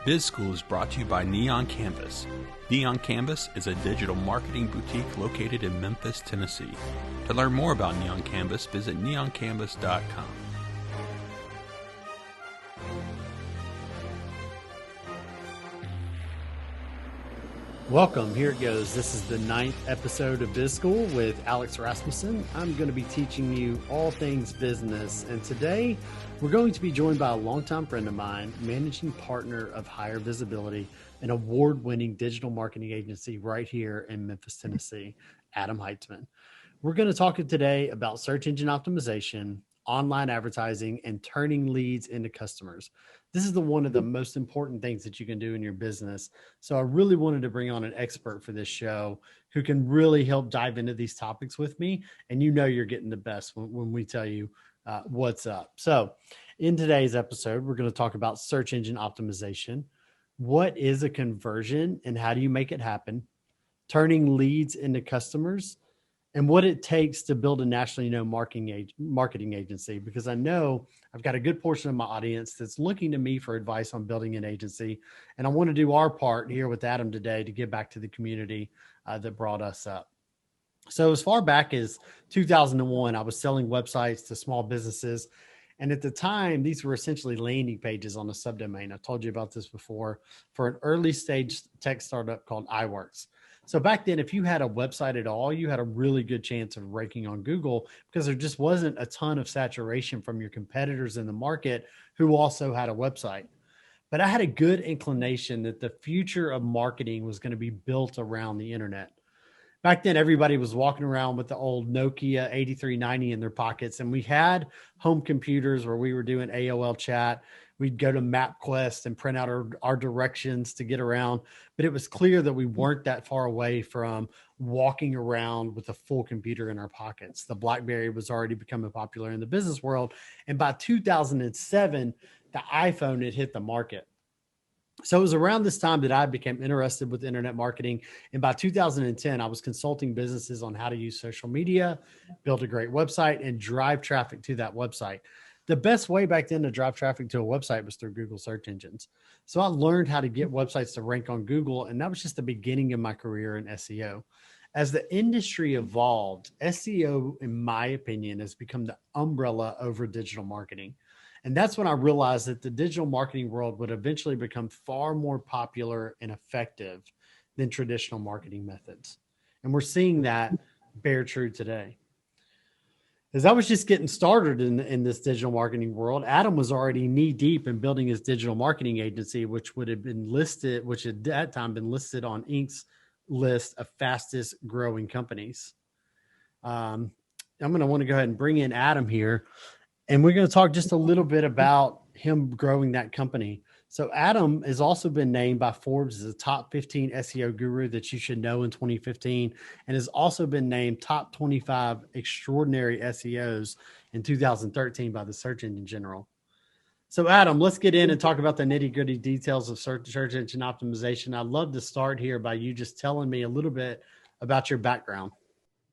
BizSchool is brought to you by Neon Canvas. Neon Canvas is a digital marketing boutique located in Memphis, Tennessee. To learn more about Neon Canvas, visit neoncanvas.com. Welcome, here it goes. This is the 9th episode of BizSchool with Alex Rasmussen. I'm going to be teaching you all things business, and today we're going to be joined by a longtime friend of mine, managing partner of Higher Visibility, an award-winning digital marketing agency right here in Memphis, Tennessee, Adam Heitzman. We're going to talk today about search engine optimization, online advertising, and turning leads into customers. This is one of the most important things that you can do in your business. So I really wanted to bring on an expert for this show who can really help dive into these topics with me. And you know you're getting the best when we tell you what's up. So in today's episode, we're going to talk about search engine optimization. What is a conversion and how do you make it happen? Turning leads into customers, and what it takes to build a nationally known marketing agency, because I know I've got a good portion of my audience that's looking to me for advice on building an agency. And I want to do our part here with Adam today to give back to the community that brought us up. So as far back as 2001, I was selling websites to small businesses. And at the time, these were essentially landing pages on a subdomain. I've told you about this before, for an early stage tech startup called iWorks. So back then, if you had a website at all, you had a really good chance of ranking on Google because there just wasn't a ton of saturation from your competitors in the market who also had a website. But I had a good inclination that the future of marketing was going to be built around the internet. Back then, everybody was walking around with the old Nokia 8390 in their pockets, and we had home computers where we were doing AOL chat. We'd go to MapQuest and print out our directions to get around. But it was clear that we weren't that far away from walking around with a full computer in our pockets. The BlackBerry was already becoming popular in the business world. And by 2007, the iPhone had hit the market. So it was around this time that I became interested with internet marketing. And by 2010, I was consulting businesses on how to use social media, build a great website, and drive traffic to that website. The best way back then to drive traffic to a website was through Google search engines. So I learned how to get websites to rank on Google, and that was just the beginning of my career in SEO. As the industry evolved, SEO, in my opinion, has become the umbrella over digital marketing. And that's when I realized that the digital marketing world would eventually become far more popular and effective than traditional marketing methods. And we're seeing that bear true today. As I was just getting started in this digital marketing world, Adam was already knee deep in building his digital marketing agency, which at that time been listed on Inc.'s list of fastest growing companies. I'm going to want to go ahead and bring in Adam here, and we're going to talk just a little bit about him growing that company. So Adam has also been named by Forbes as a top 15 SEO guru that you should know in 2015, and has also been named top 25 extraordinary SEOs in 2013 by the Search Engine General. So Adam, let's get in and talk about the nitty-gritty details of search engine optimization. I'd love to start here by you just telling me a little bit about your background.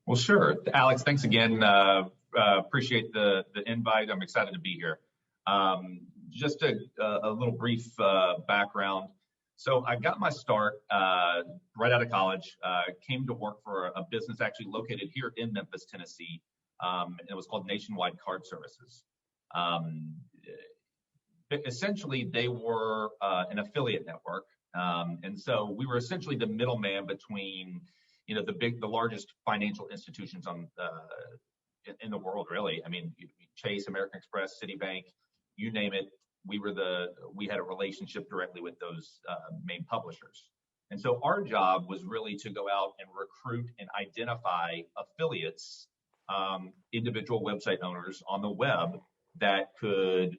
Well, sure. Alex, thanks again. Appreciate the invite. I'm excited to be here. Just a little brief background. So I got my start right out of college, came to work for a business actually located here in Memphis, Tennessee. And it was called Nationwide Card Services. Essentially, they were an affiliate network. And so we were essentially the middleman between, the largest financial institutions in the world, really. I mean, Chase, American Express, Citibank, you name it. We had a relationship directly with those main publishers. And so our job was really to go out and recruit and identify affiliates, individual website owners on the web that could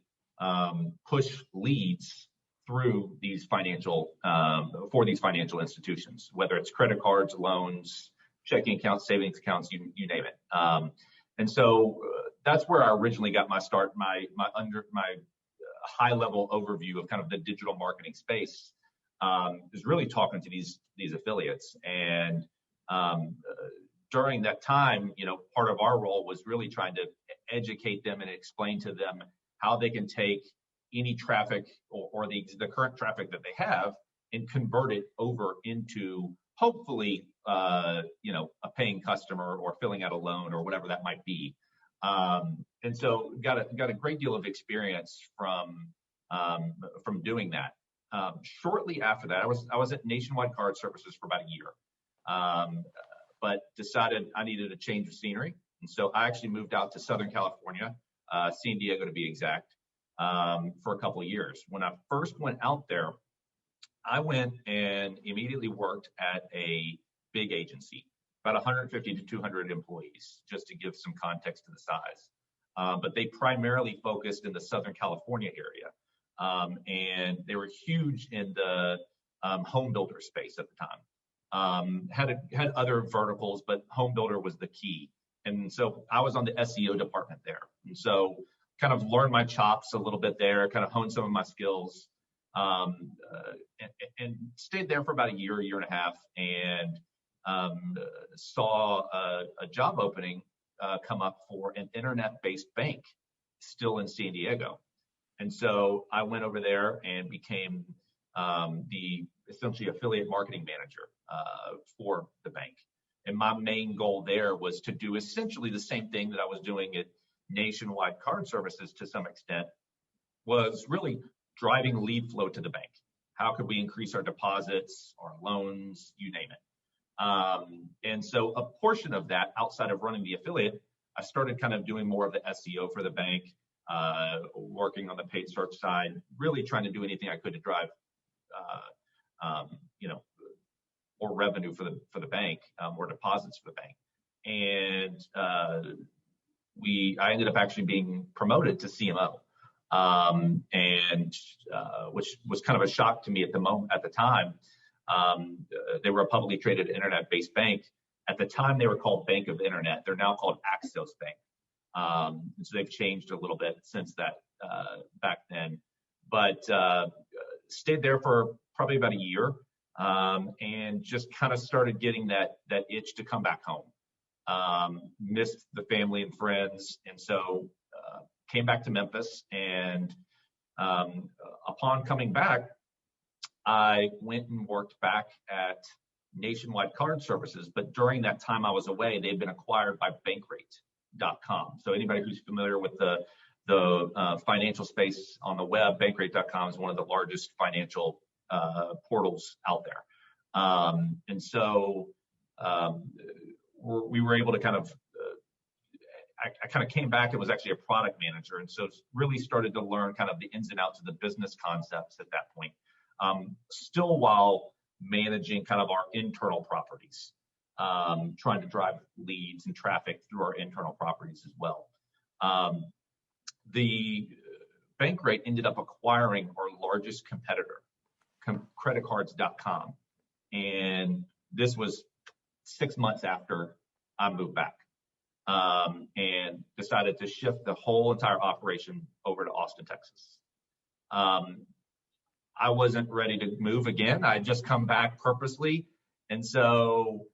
push leads through these financial institutions, whether it's credit cards, loans, checking accounts, savings accounts, you name it. And so that's where I originally got my start, my high level overview of kind of the digital marketing space, is really talking to these affiliates. And during that time, part of our role was really trying to educate them and explain to them how they can take, any traffic or the current traffic that they have and convert it over into hopefully, a paying customer or filling out a loan or whatever that might be. And so got a great deal of experience from doing that. Shortly after that, I was at Nationwide Card Services for about a year, but decided I needed a change of scenery. And so I actually moved out to Southern California, San Diego to be exact, for a couple of years. When I first went out there, I went and immediately worked at a big agency, about 150 to 200 employees, just to give some context to the size. But they primarily focused in the Southern California area. And they were huge in the home builder space at the time. Had other verticals, but home builder was the key. And so I was on the SEO department there. And so kind of learned my chops a little bit there, kind of honed some of my skills, and stayed there for about a year and a half, and saw a job opening come up for an internet-based bank still in San Diego. And so I went over there and became the essentially affiliate marketing manager for the bank. And my main goal there was to do essentially the same thing that I was doing at Nationwide Card Services to some extent, was really driving lead flow to the bank. How could we increase our deposits, our loans, you name it. And so a portion of that, outside of running the affiliate, I started kind of doing more of the SEO for the bank, working on the paid search side, really trying to do anything I could to drive, more revenue for the bank, more deposits for the bank. And I ended up actually being promoted to CMO, which was kind of a shock to me at the time. They were a publicly traded internet-based bank. At the time, they were called Bank of Internet. They're now called Axios Bank. And so they've changed a little bit since that back then. But stayed there for probably about a year, and just kind of started getting that itch to come back home. Missed the family and friends, and so came back to Memphis. And upon coming back, I went and worked back at Nationwide Card Services. But during that time I was away, they'd been acquired by Bankrate.com. So anybody who's familiar with the financial space on the web, Bankrate.com is one of the largest financial portals out there. And so we were able to kind of, I kind of came back and was actually a product manager. And so really started to learn kind of the ins and outs of the business concepts at that point, still while managing kind of our internal properties, trying to drive leads and traffic through our internal properties as well. The Bankrate ended up acquiring our largest competitor, creditcards.com. And this was 6 months after I moved back, and decided to shift the whole entire operation over to Austin, Texas. I wasn't ready to move again. I had just come back purposely. And so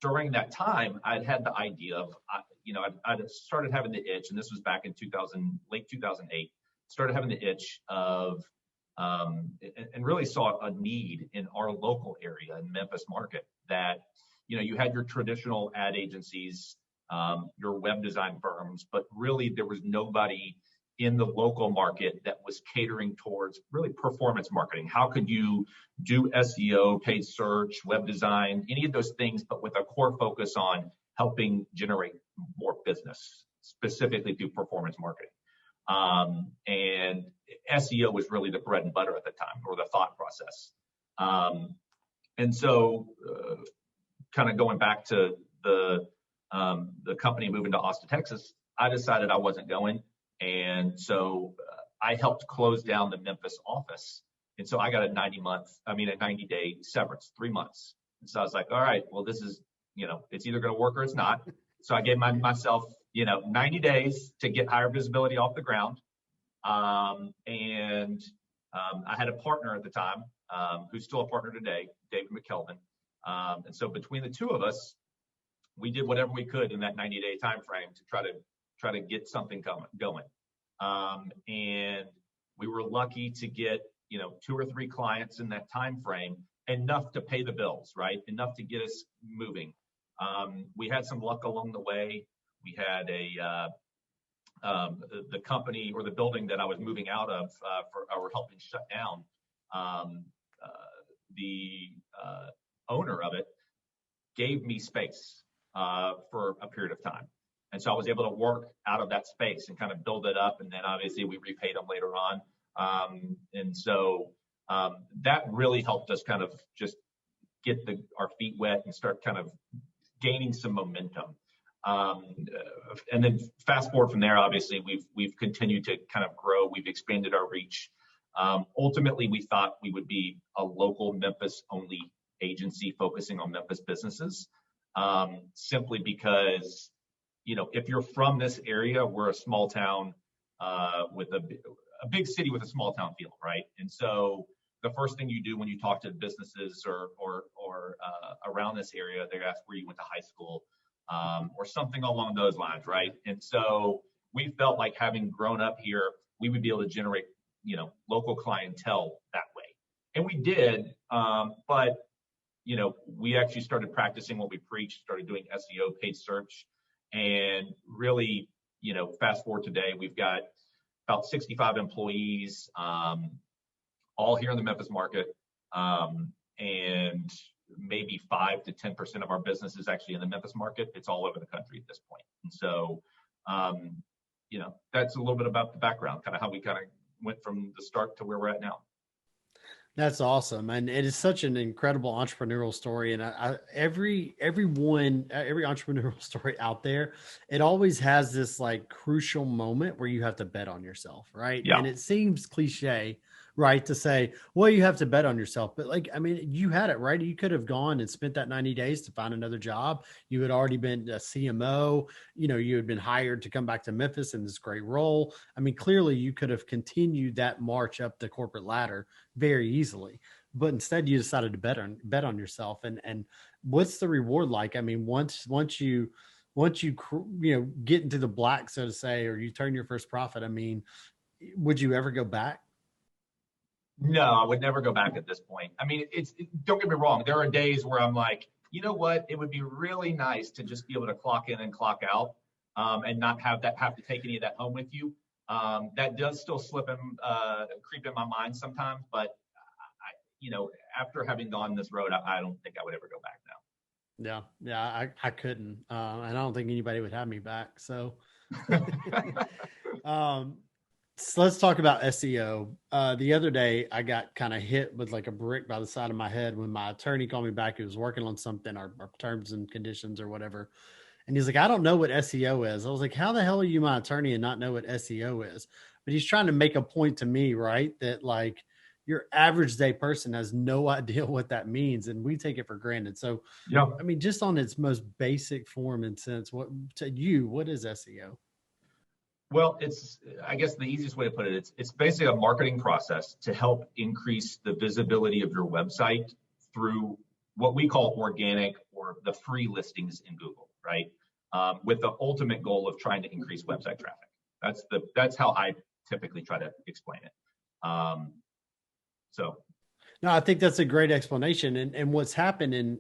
during that time, I'd had the idea of, I'd started having the itch, and this was back in late 2008, started having the itch of, and really saw a need in our local area in Memphis market that, you had your traditional ad agencies, your web design firms, but really there was nobody in the local market that was catering towards really performance marketing. How could you do SEO, paid search, web design, any of those things, but with a core focus on helping generate more business, specifically through performance marketing. And SEO was really the bread and butter at the time, or the thought process. And so kind of going back to the company moving to Austin, Texas, I decided I wasn't going. And so I helped close down the Memphis office. And so I got a 90-day severance, 3 months. And so I was like, all right, well, this is, it's either going to work or it's not. So I gave myself, 90 days to get higher visibility off the ground. And I had a partner at the time, who's still a partner today, David McKelvin. And so between the two of us, we did whatever we could in that 90-day time frame to try to get something going. And we were lucky to get, 2 or 3 clients in that time frame, enough to pay the bills, right? Enough to get us moving. We had some luck along the way. We had the company or the building that I was moving out of or helping shut down. The owner of it gave me space for a period of time. And so I was able to work out of that space and kind of build it up. And then obviously we repaid them later on. And so that really helped us kind of just get our feet wet and start kind of gaining some momentum. And then fast forward from there, obviously we've continued to kind of grow. We've expanded our reach. Ultimately, we thought we would be a local Memphis only agency focusing on Memphis businesses, simply because, if you're from this area, we're a small town with a big city with a small town feel, right? And so the first thing you do when you talk to businesses or around this area, they ask where you went to high school, or something along those lines, right? And so we felt like, having grown up here, we would be able to generate, local clientele that way. And we did, but, we actually started practicing what we preached, started doing SEO, paid search, and really, fast forward today, we've got about 65 employees, all here in the Memphis market, and maybe 5 to 10% of our business is actually in the Memphis market. It's all over the country at this point. And so, that's a little bit about the background, kind of how we kind of went from the start to where we're at now. That's awesome. And it is such an incredible entrepreneurial story. And every entrepreneurial story out there, it always has this like crucial moment where you have to bet on yourself, right? Yeah. And it seems cliche, right, to say, well, you have to bet on yourself. But you had it, right? You could have gone and spent that 90 days to find another job. You had already been a CMO, you had been hired to come back to Memphis in this great role. Clearly you could have continued that march up the corporate ladder very easily, but instead you decided to bet on yourself. And what's the reward like? Once you get into the black, so to say, or you turn your first profit, would you ever go back? No, I would never go back at this point. Don't get me wrong. There are days where I'm like, you know what? It would be really nice to just be able to clock in and clock out, and not have to take any of that home with you. That does still creep in my mind sometimes, but after having gone this road, I don't think I would ever go back now. Yeah, I couldn't, and I don't think anybody would have me back. So, so let's talk about SEO. The other day, I got kind of hit with like a brick by the side of my head when my attorney called me back. He was working on something, our terms and conditions or whatever. And he's like, I don't know what SEO is. I was like, how the hell are you my attorney and not know what SEO is? But he's trying to make a point to me, right? That like your average day person has no idea what that means. And we take it for granted. So, yeah. Just on its most basic form and sense, what is SEO? Well, I guess the easiest way to put it, it's basically a marketing process to help increase the visibility of your website through what we call organic or the free listings in Google, right? With the ultimate goal of trying to increase website traffic. That's how I typically try to explain it. No, I think that's a great explanation. And what's happened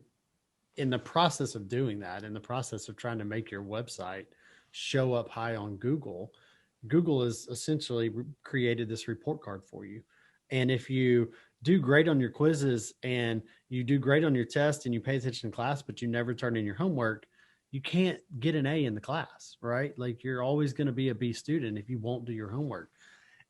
in the process of doing that, in the process of trying to make your website show up high on Google has essentially created this report card for you. And if you do great on your quizzes and you do great on your test and you pay attention in class, but you never turn in your homework, you can't get an A in the class, right? Like you're always going to be a B student if you won't do your homework.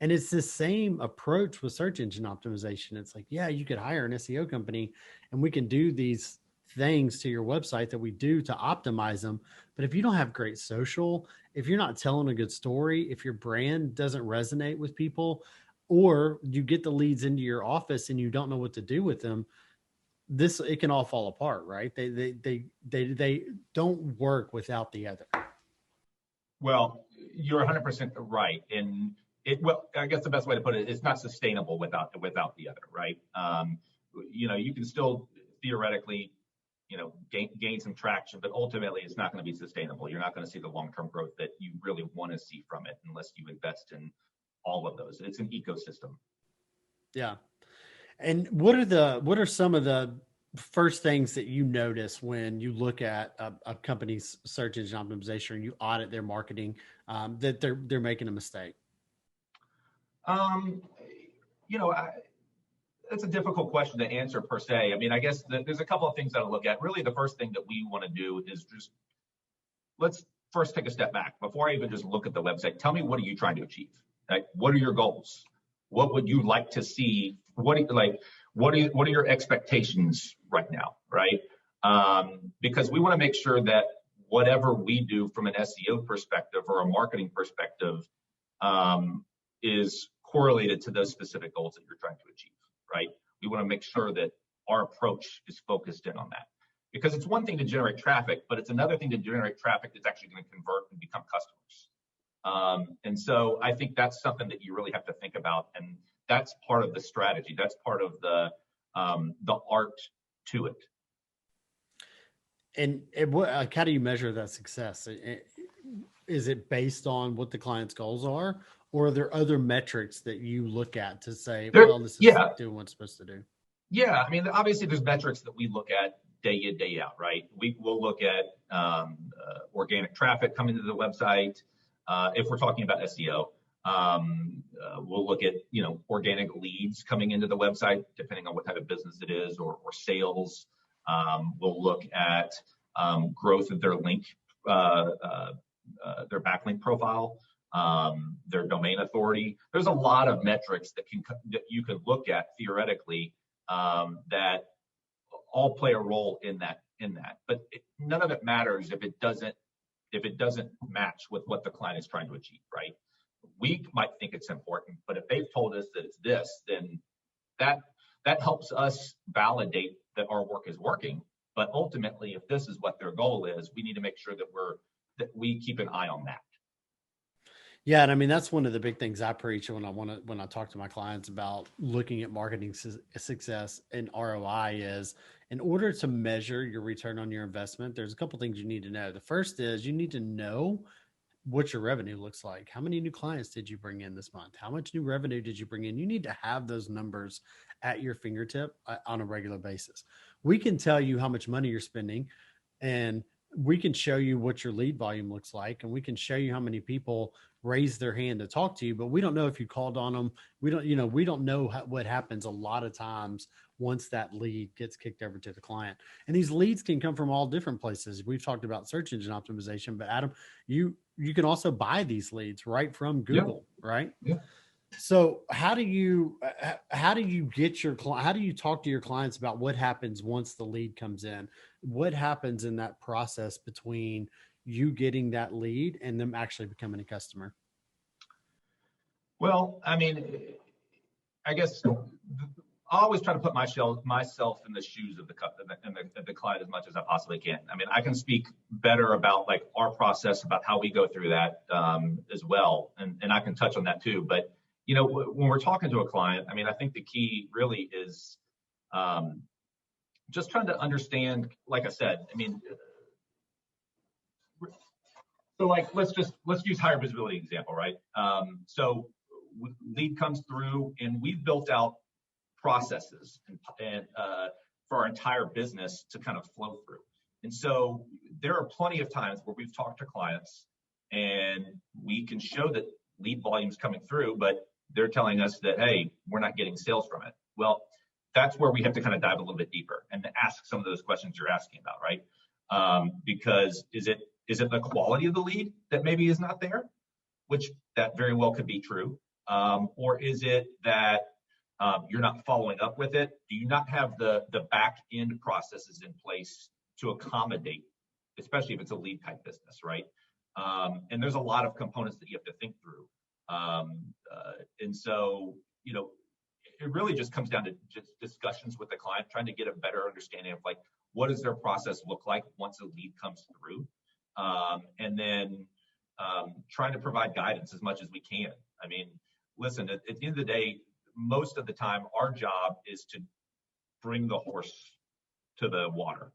And it's the same approach with search engine optimization. It's like, yeah, you could hire an SEO company and we can do these things to your website that we do to optimize them. But if you don't have great social, if you're not telling a good story, if your brand doesn't resonate with people, or you get the leads into your office and you don't know what to do with them, it can all fall apart, right? They don't work without the other. Well, you're 100% right. And I guess the best way to put it, it's not sustainable without the other, right? You can still theoretically, gain some traction, but ultimately it's not going to be sustainable. You're not going to see the long-term growth that you really want to see from it unless you invest in all of those. It's an ecosystem. Yeah. And what are some of the first things that you notice when you look at a company's search engine optimization and you audit their marketing, that they're making a mistake? It's a difficult question to answer per se. I mean, I guess there's a couple of things that I look at. Really, the first thing that we want to do is let's first take a step back. Before I even just look at the website, tell me, what are you trying to achieve? Like, what are your goals? What would you like to see? What are your expectations right now, right? Because we want to make sure that whatever we do from an SEO perspective or a marketing perspective is correlated to those specific goals that you're trying to achieve, right? We want to make sure that our approach is focused in on that. Because it's one thing to generate traffic, but it's another thing to generate traffic that's actually going to convert and become customers. And so I think that's something that you really have to think about. And that's part of the strategy. That's part of the art to it. And how do you measure that success? Is it based on what the client's goals are, or are there other metrics that you look at to say, this is doing what it's supposed to do? Yeah, I mean, obviously there's metrics that we look at day in, day out, right? We'll look at organic traffic coming to the website. If we're talking about SEO, we'll look at, organic leads coming into the website, depending on what type of business it is, or sales. We'll look at growth of their link, their backlink profile, their domain authority. There's a lot of metrics that you can look at theoretically that all play a role in that. But none of it matters if it doesn't match with what the client is trying to achieve, right? We might think it's important, but if they've told us that it's this, then that helps us validate that our work is working. But ultimately, if this is what their goal is, we need to make sure that we keep an eye on that. Yeah, and I mean, that's one of the big things I preach when I talk to my clients about looking at marketing success and ROI is, in order to measure your return on your investment, there's a couple things you need to know. The first is you need to know what your revenue looks like. How many new clients did you bring in this month? How much new revenue did you bring in? You need to have those numbers at your fingertip on a regular basis. We can tell you how much money you're spending, and we can show you what your lead volume looks like, and we can show you how many people raise their hand to talk to you, but we don't know if you called on them. We don't know what happens a lot of times once that lead gets kicked over to the client. And these leads can come from all different places. We've talked about search engine optimization, but Adam, you can also buy these leads right from Google, right? Yeah. So how do you talk to your clients about what happens once the lead comes in? What happens in that process between you getting that lead and them actually becoming a customer? Well, I mean, I guess I always try to put myself in the shoes of the client as much as I possibly can. I mean, I can speak better about like our process, about how we go through that as well, and I can touch on that too. But when we're talking to a client, I mean, I think the key really is just trying to understand. Like I said, I mean, so like let's use higher visibility example, right? So lead comes through, and we've built out processes and for our entire business to kind of flow through. And so there are plenty of times where we've talked to clients and we can show that lead volume's coming through, but they're telling us that, hey, we're not getting sales from it. Well, that's where we have to kind of dive a little bit deeper and ask some of those questions you're asking about, right? Because is it the quality of the lead that maybe is not there, which that very well could be true, or is it that you're not following up with it? Do you not have the back end processes in place to accommodate, especially if it's a lead type business, right? And there's a lot of components that you have to think through. And so, it really just comes down to just discussions with the client, trying to get a better understanding of like, what does their process look like once a lead comes through? And then trying to provide guidance as much as we can. I mean, listen, at the end of the day, most of the time, our job is to bring the horse to the water.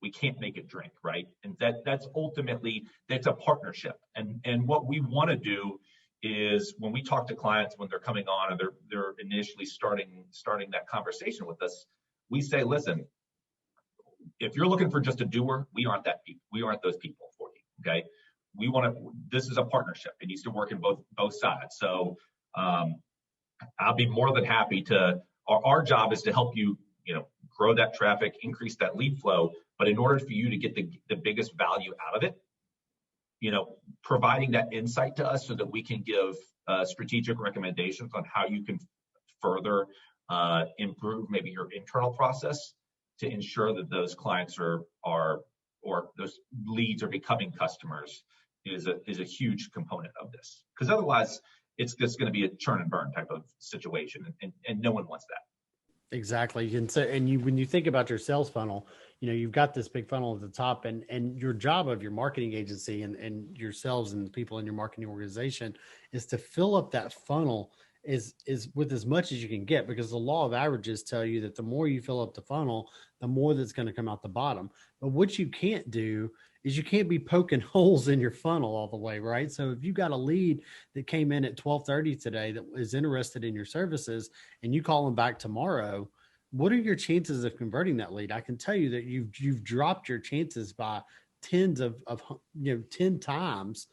we can't make it drink, right? And that's ultimately, that's a partnership. And what we want to do is when we talk to clients, when they're coming on and they're initially starting that conversation with us, we say, listen, if you're looking for just a doer, we aren't that people. We aren't those people for you. Okay. This is a partnership. It needs to work in both sides. So I'll be more than happy to, our job is to help you, grow that traffic, increase that lead flow. But in order for you to get the biggest value out of it, providing that insight to us so that we can give strategic recommendations on how you can further improve maybe your internal process to ensure that those clients or those leads are becoming customers is a huge component of this. Because otherwise, it's just going to be a churn and burn type of situation, and no one wants that. Exactly. And so, when you think about your sales funnel, you've got this big funnel at the top, and your job of your marketing agency and yourselves and the people in your marketing organization is to fill up that funnel is with as much as you can get, because the law of averages tell you that the more you fill up the funnel, the more that's going to come out the bottom. But what you can't do is you can't be poking holes in your funnel all the way, right? So if you got a lead that came in at 12:30 today that is interested in your services and you call them back tomorrow, what are your chances of converting that lead? I can tell you that you've dropped your chances by 10 times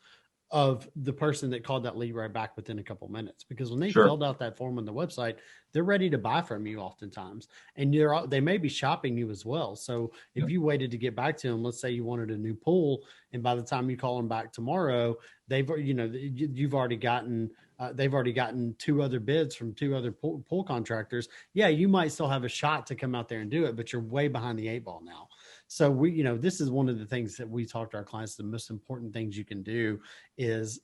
of the person that called that lead right back within a couple of minutes, because when they filled out that form on the website, they're ready to buy from you oftentimes, and they may be shopping you as well. So if you waited to get back to them, let's say you wanted a new pool, and by the time you call them back tomorrow, you've already gotten they've already gotten 2 other bids from 2 other pool contractors. Yeah, you might still have a shot to come out there and do it, but you're way behind the 8 ball now. So this is one of the things that we talk to our clients. The most important things you can do is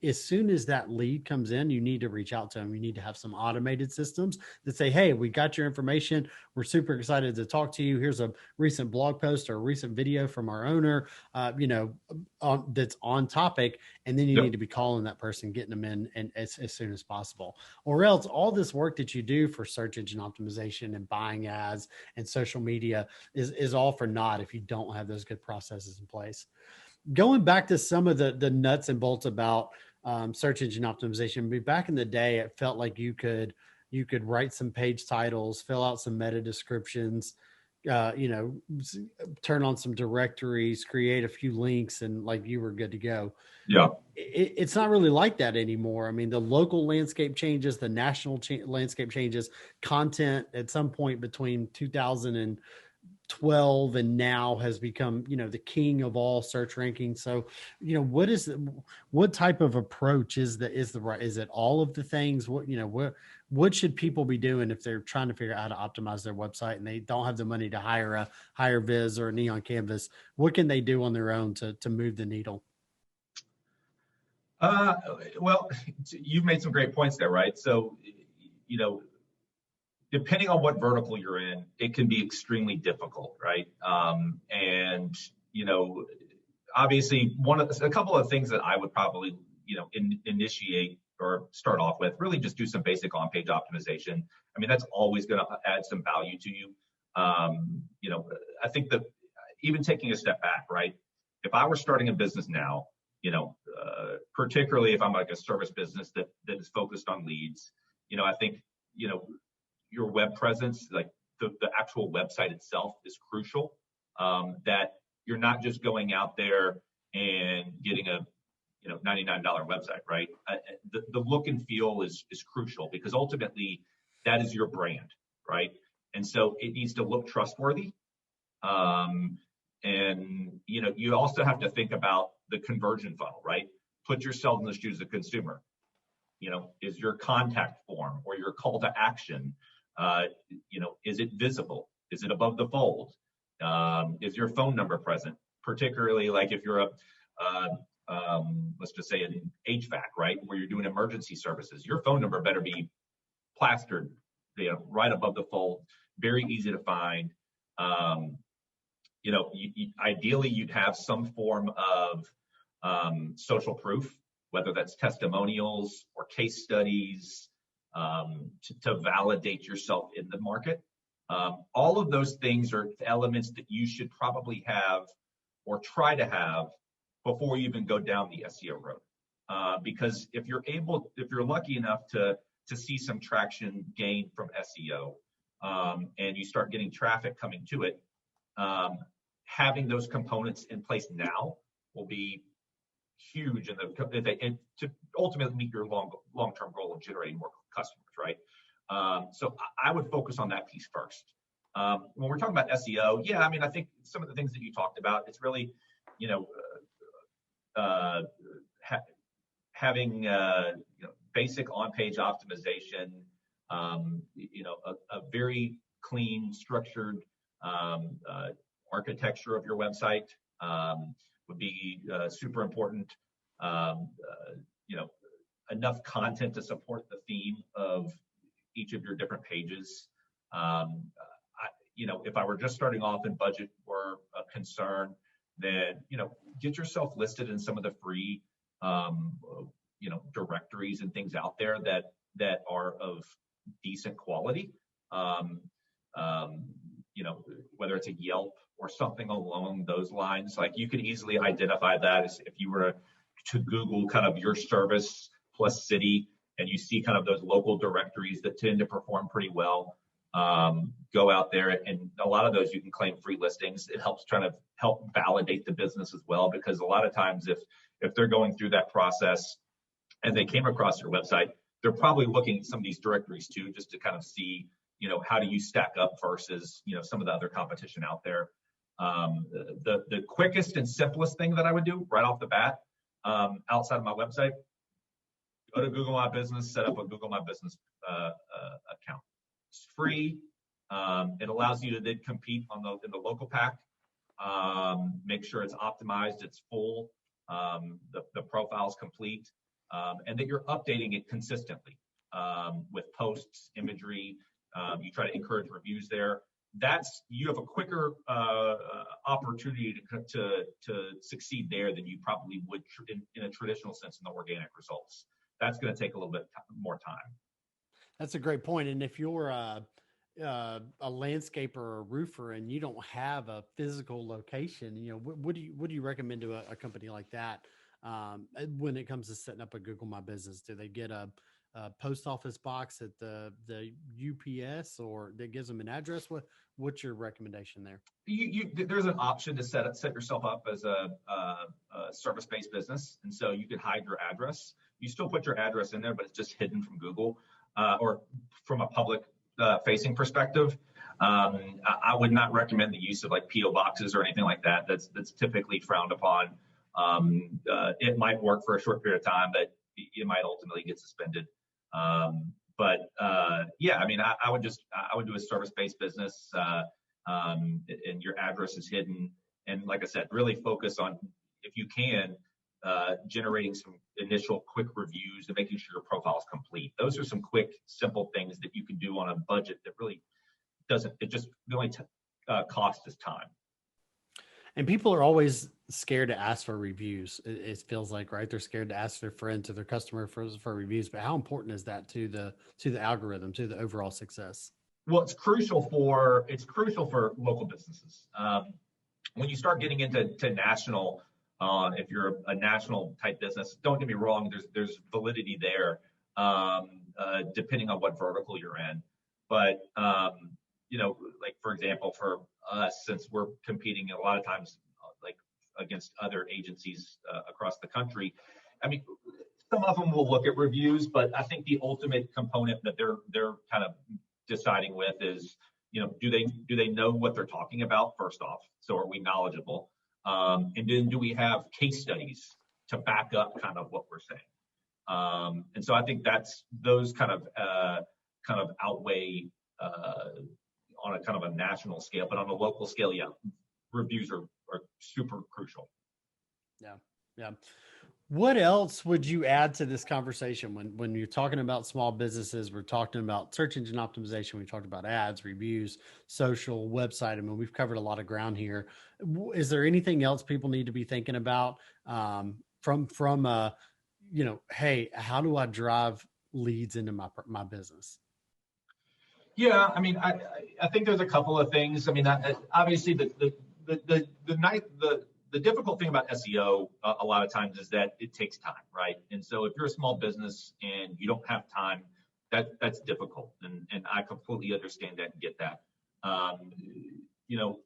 as soon as that lead comes in, you need to reach out to them. You need to have some automated systems that say, hey, we got your information. We're super excited to talk to you. Here's a recent blog post or a recent video from our owner, that's on topic. And then you need to be calling that person, getting them in and as soon as possible, or else all this work that you do for search engine optimization and buying ads and social media is all for naught if you don't have those good processes in place. Going back to some of the nuts and bolts about search engine optimization, back in the day, it felt like you could write some page titles, fill out some meta descriptions, turn on some directories, create a few links, and like you were good to go. Yeah. It's not really like that anymore. I mean, the local landscape changes, the national landscape changes, content at some point between 2012 and now has become, the king of all search rankings. So, what type of approach is it all of the things? What should people be doing if they're trying to figure out how to optimize their website and they don't have the money to hire a Hire Viz or a Neon Canvas? What can they do on their own to move the needle? Well, you've made some great points there, right? So, depending on what vertical you're in, it can be extremely difficult, right? Obviously a couple of things that I would probably, initiate or start off with, really just do some basic on-page optimization. I mean, that's always going to add some value to you. I think that even taking a step back, right? If I were starting a business now, particularly if I'm like a service business that is focused on leads, I think, your web presence, like the actual website itself, is crucial. That you're not just going out there and getting a $99 website, right? The look and feel is crucial, because ultimately that is your brand, right? And so it needs to look trustworthy. You also have to think about the conversion funnel, right? Put yourself in the shoes of the consumer. Is your contact form or your call to action, is it visible? Is it above the fold? Is your phone number present? Particularly like if you're let's just say an HVAC, right? Where you're doing emergency services, your phone number better be plastered, right above the fold, very easy to find. Ideally you'd have some form of social proof, whether that's testimonials or case studies, to validate yourself in the market. All of those things are elements that you should probably have or try to have before you even go down the SEO road. Because if you're lucky enough to see some traction gained from SEO, and you start getting traffic coming to it, having those components in place now will be huge and to ultimately meet your long-term goal of generating more customers, right? So I would focus on that piece first. When we're talking about SEO, yeah, I mean, I think some of the things that you talked about, it's really, having basic on-page optimization, a very clean, structured architecture of your website would be super important. Enough content to support the theme of each of your different pages. If I were just starting off and budget were a concern, then get yourself listed in some of the free directories and things out there that are of decent quality. Whether it's a Yelp or something along those lines, like you could easily identify that as if you were to Google kind of your service plus city, and you see kind of those local directories that tend to perform pretty well. Go out there, and a lot of those you can claim free listings. It helps trying to help validate the business as well, because a lot of times if they're going through that process and they came across your website, they're probably looking at some of these directories too, just to kind of see, how do you stack up versus, some of the other competition out there. The quickest and simplest thing that I would do right off the bat, outside of my website, go to Google My Business, set up a Google My Business account. It's free. It allows you to then compete in the local pack. Make sure it's optimized, it's full, the profile's complete, and that you're updating it consistently with posts, imagery. You try to encourage reviews there. You have a quicker opportunity to succeed there than you probably would in a traditional sense in the organic results. That's going to take a little bit more time. That's a great point. And if you're a landscaper or a roofer and you don't have a physical location, what do you recommend to a company like that when it comes to setting up a Google My Business? Do they get a post office box at the UPS, or that gives them an address? What's your recommendation there? There's an option to set yourself up as a service-based business, and so you could hide your address. You still put your address in there, but it's just hidden from Google or from a public facing perspective. I would not recommend the use of like PO boxes or anything like that. That's typically frowned upon. It might work for a short period of time, but it might ultimately get suspended. Yeah, I mean, I would do a service-based business, and your address is hidden. And like I said, really focus on, if you can, generating some initial quick reviews and making sure your profile is complete. Those are some quick, simple things that you can do on a budget that really the only cost is time. And people are always scared to ask for reviews. It feels like, right? They're scared to ask their friend, to their customer for reviews. But how important is that to the algorithm, to the overall success? Well, it's crucial for local businesses. When you start getting into national, if you're a national type business, don't get me wrong, there's validity there, depending on what vertical you're in. But like for example, for us, since we're competing a lot of times like against other agencies across the country, I mean, some of them will look at reviews, but I think the ultimate component that they're kind of deciding with is, do they know what they're talking about first off? So are we knowledgeable? And then do we have case studies to back up kind of what we're saying? And so I think those kind of outweigh on a kind of a national scale, but on a local scale, yeah, reviews are super crucial. Yeah. What else would you add to this conversation when you're talking about small businesses? We're talking about search engine optimization. We talked about ads, reviews, social, website. I mean, we've covered a lot of ground here. Is there anything else people need to be thinking about from hey, how do I drive leads into my business? Yeah, I mean, I think there's a couple of things. I mean, obviously the difficult thing about SEO a lot of times is that it takes time, right? And so if you're a small business and you don't have time, that's difficult, and I completely understand that and get that. You know,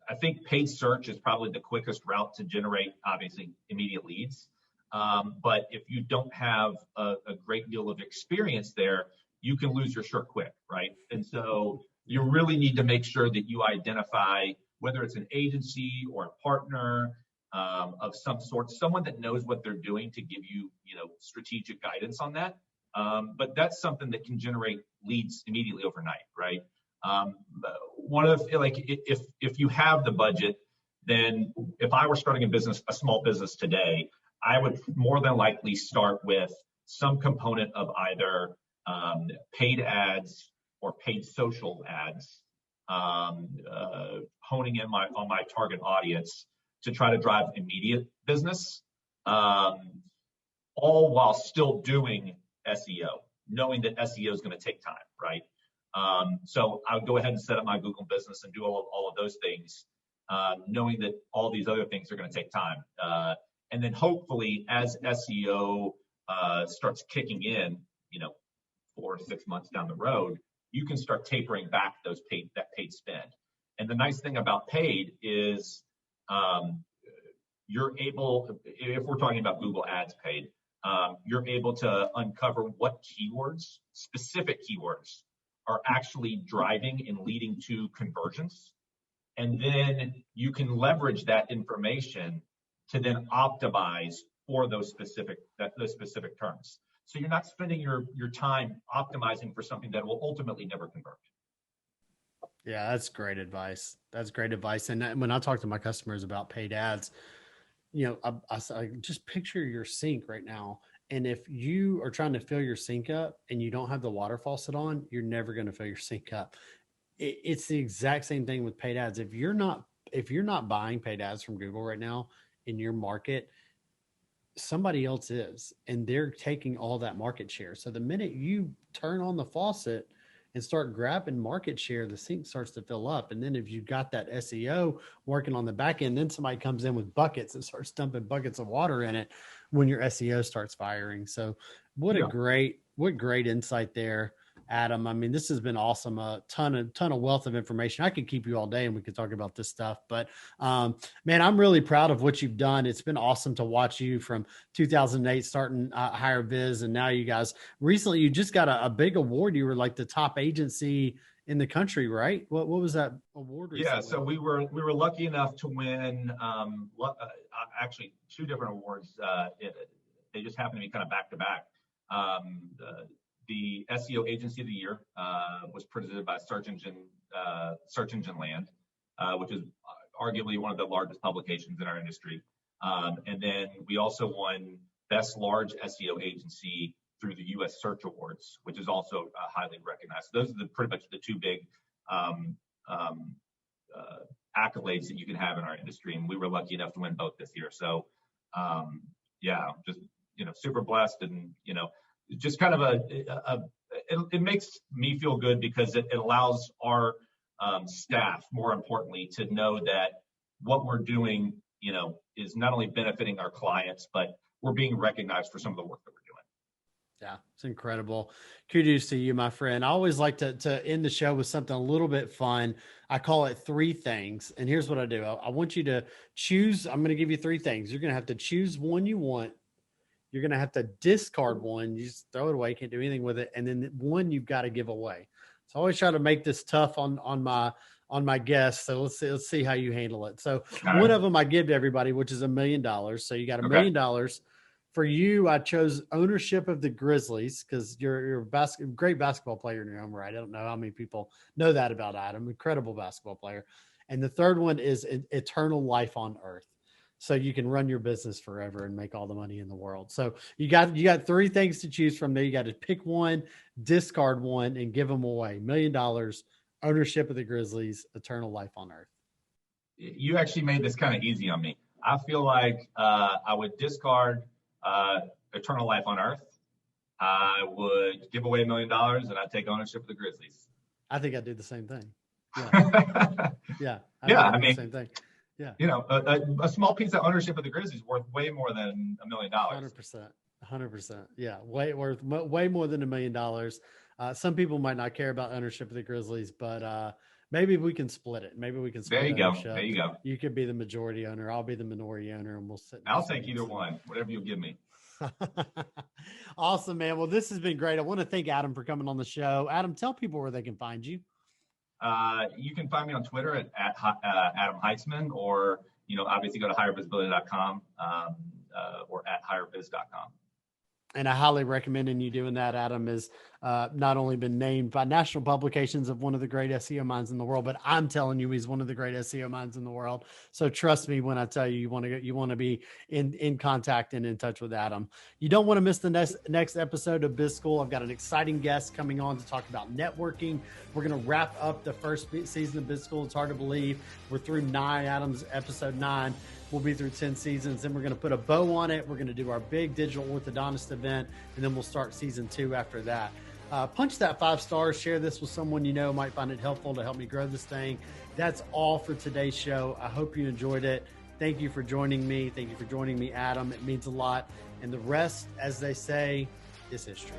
I think paid search is probably the quickest route to generate, obviously, immediate leads. But if you don't have a great deal of experience there, you can lose your shirt quick, right? And so you really need to make sure that you identify whether it's an agency or a partner of some sort, someone that knows what they're doing to give you, strategic guidance on that. But that's something that can generate leads immediately overnight, right? One of the, like, if you have the budget, then if I were starting a small business today, I would more than likely start with some component of either paid ads or paid social ads, honing in on my target audience to try to drive immediate business, all while still doing SEO, knowing that SEO is going to take time, right? So I would go ahead and set up my Google business and do all of those things, knowing that all these other things are going to take time. And then hopefully as SEO starts kicking in, 4 to 6 months down the road, you can start tapering back that paid spend. And the nice thing about paid is you're able, if we're talking about Google Ads paid, you're able to uncover what keywords, specific keywords, are actually driving and leading to conversions. And then you can leverage that information to then optimize for those specific terms. So you're not spending your time optimizing for something that will ultimately never convert. Yeah, that's great advice. That's great advice. And when I talk to my customers about paid ads, I just picture your sink right now. And if you are trying to fill your sink up and you don't have the water faucet on, you're never going to fill your sink up. It's the exact same thing with paid ads. If you're not buying paid ads from Google right now in your market, somebody else is, and they're taking all that market share. So the minute you turn on the faucet and start grabbing market share, the sink starts to fill up. And then if you've got that SEO working on the back end, then somebody comes in with buckets and starts dumping buckets of water in it when your SEO starts firing. So what great insight there, Adam. I mean, this has been awesome. A ton of wealth of information. I could keep you all day and we could talk about this stuff, but man, I'm really proud of what you've done. It's been awesome to watch you from 2008 starting Higher Biz. And now you guys recently, you just got a big award. You were like the top agency in the country, right? What was that award recently? Yeah. So we were lucky enough to win actually 2 different awards. They just happened to be kind of back to back. The SEO Agency of the Year was presented by Search Engine Land, which is arguably one of the largest publications in our industry. And then we also won Best Large SEO Agency through the U.S. Search Awards, which is also highly recognized. So those are pretty much the 2 big accolades that you can have in our industry, and we were lucky enough to win both this year. So just super blessed, and just kind of it makes me feel good because it allows our staff, more importantly, to know that what we're doing, is not only benefiting our clients, but we're being recognized for some of the work that we're doing. Yeah, it's incredible. Kudos to you, my friend. I always like to end the show with something a little bit fun. I call it 3 things. And here's what I do. I want you to choose. I'm going to give you 3 things. You're going to have to choose one you want. You're going to have to discard one. You just throw it away. You can't do anything with it. And then one you've got to give away. So I always try to make this tough on my guests. So let's see how you handle it. So one of them I give to everybody, which is $1 million. So you got $1 million. For you, I chose ownership of the Grizzlies because you're a great basketball player in your own right. I don't know how many people know that about Adam. Incredible basketball player. And the third one is eternal life on earth. So you can run your business forever and make all the money in the world. So you got 3 things to choose from there. You got to pick one, discard one, and give them away. $1 million, ownership of the Grizzlies, eternal life on earth. You actually made this kind of easy on me. I feel like I would discard eternal life on earth, I would give away $1 million and I'd take ownership of the Grizzlies. I think I'd do the same thing. Yeah. Yeah. I mean, the same thing. Yeah. You know, a small piece of ownership of the Grizzlies worth way more than $1 million. 100%. Yeah. Way more than $1 million. Some people might not care about ownership of the Grizzlies, but maybe we can split it. Maybe we can split There you ownership. go. There you go. You could be the majority owner. I'll be the minority owner, and we'll sit. I'll take either one, whatever you'll give me. Awesome, man. Well, this has been great. I want to thank Adam for coming on the show. Adam, tell people where they can find you. You can find me on Twitter at Adam Heitzman, or, obviously go to highervisibility.com or at higherviz.com. And I highly recommend you doing that. Adam has not only been named by national publications of one of the great SEO minds in the world, but I'm telling you, he's one of the great SEO minds in the world. So trust me when I tell you, you want to be in contact and in touch with Adam. You don't want to miss the next episode of BizSchool. I've got an exciting guest coming on to talk about networking. We're going to wrap up the first season of BizSchool. It's hard to believe we're through 9. Adam's episode 9. We'll be through 10 seasons, and we're going to put a bow on it. We're going to do our big digital orthodontist event, and then we'll start season 2 after that. Punch that 5 stars. Share this with someone you know might find it helpful to help me grow this thing. That's all for today's show. I hope you enjoyed it. Thank you for joining me. Thank you for joining me, Adam. It means a lot. And the rest, as they say, is history.